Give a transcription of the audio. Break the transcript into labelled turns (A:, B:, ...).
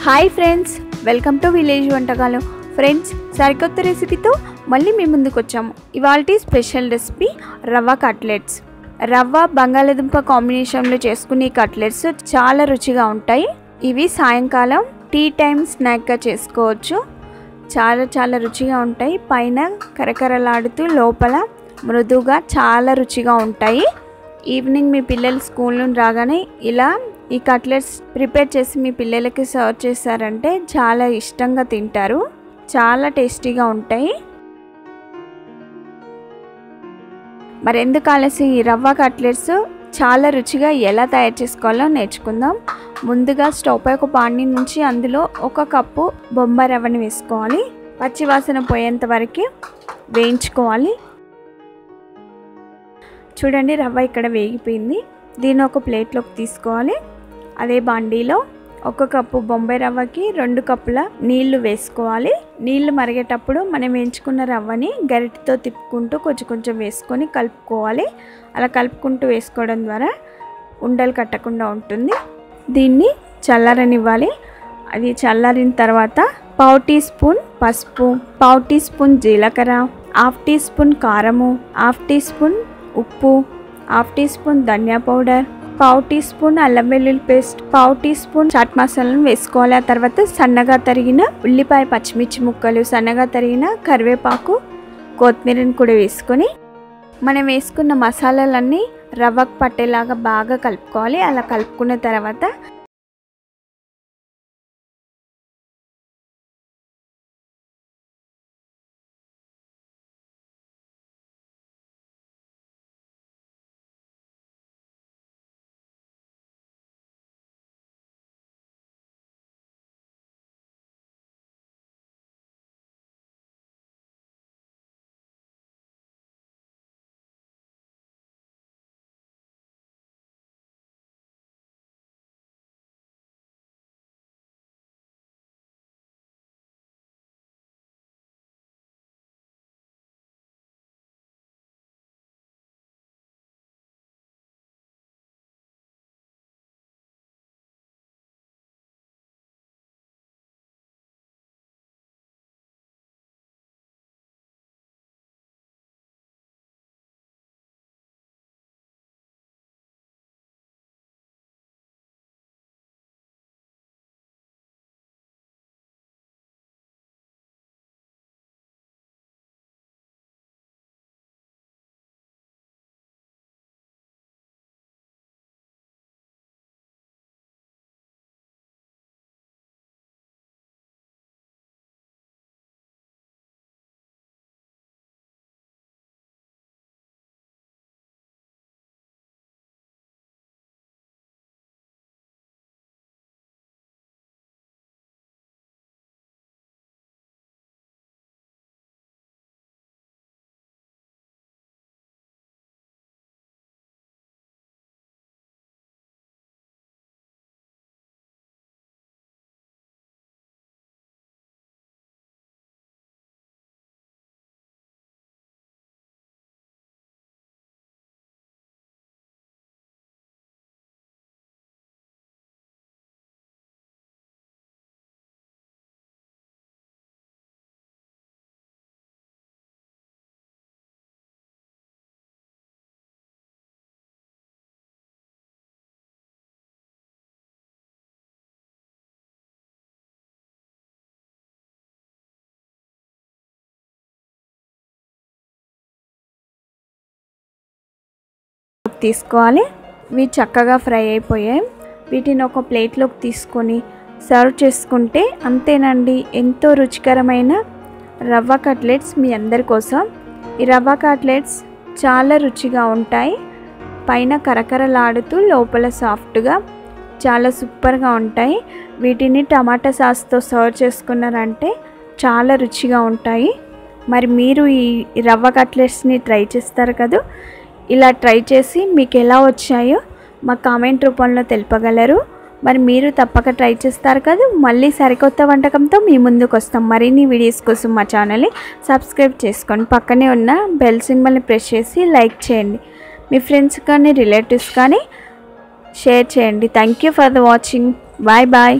A: Hi friends, welcome to village వంటకాలు. Friends, సరికొత్త రెసిపీతో మళ్ళీ మీ ముందుకు వచ్చాము. ఇవాల్టి స్పెషల్ రెసిపీ రవ్వ కట్లెట్స్. రవ్వ బంగాళదుంప కాంబినేషన్లో చేసుకునే కట్లెట్స్ చాలా రుచిగా ఉంటాయి. ఇవి సాయంకాలం టీ టైం స్నాక్గా చేసుకోవచ్చు. చాలా రుచిగా ఉంటాయి. పైన కరకరలాడుతూ లోపల మృదువుగా చాలా రుచిగా ఉంటాయి. ఈవినింగ్ మీ పిల్లలు స్కూల్ నుండి రాగానే ఇలా ఈ కట్లెట్స్ ప్రిపేర్ చేసి మీ పిల్లలకి సర్వ్ చేశారంటే చాలా ఇష్టంగా తింటారు. చాలా టేస్టీగా ఉంటాయి. మరెందుకు ఆలస్యం, ఈ రవ్వ కట్లెట్స్ చాలా రుచిగా ఎలా తయారు చేసుకోవాలో నేర్చుకుందాం. ముందుగా స్టవ్ పై ఒక పానీ నుంచి అందులో 1 కప్పు బొంబాయి రవ్వని వేసుకోవాలి. పచ్చివాసన పోయేంత వరకు వేయించుకోవాలి. చూడండి, రవ్వ ఇక్కడ వేగిపోయింది. దీన్ని ఒక ప్లేట్లోకి తీసుకోవాలి. అదే బాండీలో 1 కప్పు బొంబాయి రవ్వకి 2 కప్పుల నీళ్లు వేసుకోవాలి. నీళ్లు మరిగేటప్పుడు మనం వేయించుకున్న రవ్వని గరిటెతో తిప్పుకుంటూ కొంచెం వేసుకొని కలుపుకోవాలి. అలా కలుపుకుంటూ వేసుకోవడం ద్వారా ఉండలు కట్టకుండా ఉంటుంది. దీన్ని చల్లారనివ్వాలి. అది చల్లారిన తర్వాత 1/2 టీ స్పూన్ పసుపు, 1/2 టీ స్పూన్ జీలకర్ర, 1/2 టీ స్పూన్ కారము, 1/2 టీ స్పూన్ ఉప్పు, 1/2 టీ స్పూన్ ధనియా పౌడర్, 1/2 టీ స్పూన్ అల్లం వెల్లుల్లి పేస్ట్, 1/2 టీ స్పూన్ చాట్ మసాలాను వేసుకోవాలి. ఆ తర్వాత సన్నగా తరిగిన ఉల్లిపాయ పచ్చిమిర్చి ముక్కలు, సన్నగా తరిగిన కరివేపాకు, కొత్తిమీరని కూడా వేసుకొని మనం వేసుకున్న మసాలాలన్నీ రవ్వకు పట్టేలాగా బాగా కలుపుకోవాలి. అలా కలుపుకున్న తర్వాత తీసుకోవాలి. ఇవి చక్కగా ఫ్రై అయిపోయాయి. వీటిని ఒక ప్లేట్లోకి తీసుకొని సర్వ్ చేసుకుంటే అంతేనండి, ఎంతో రుచికరమైన రవ్వ కట్లెట్స్ మీ అందరి కోసం. ఈ రవ్వ కట్లెట్స్ చాలా రుచిగా ఉంటాయి. పైన కరకరలాడుతూ లోపల సాఫ్ట్గా చాలా సూపర్గా ఉంటాయి. వీటిని టమాటా సాస్తో సర్వ్ చేసుకున్నారంటే చాలా రుచిగా ఉంటాయి. మరి మీరు ఈ రవ్వ కట్లెట్స్ని ట్రై చేస్తారు కదా. ఇలా ట్రై చేసి మీకు ఎలా వచ్చాయో మా కామెంట్ రూపంలో తెలుపగలరు. మరి మీరు తప్పక ట్రై చేస్తారు కదా. మళ్ళీ సరికొత్త వంటకంతో మీ ముందుకు వస్తాం. మరిన్ని వీడియోస్ కోసం మా ఛానల్ని సబ్స్క్రైబ్ చేసుకోండి. పక్కనే ఉన్న బెల్ సింబల్ని ప్రెస్ చేసి లైక్ చేయండి. మీ ఫ్రెండ్స్ కానీ రిలేటివ్స్ కానీ షేర్ చేయండి. Thank you for the watching. Bye bye.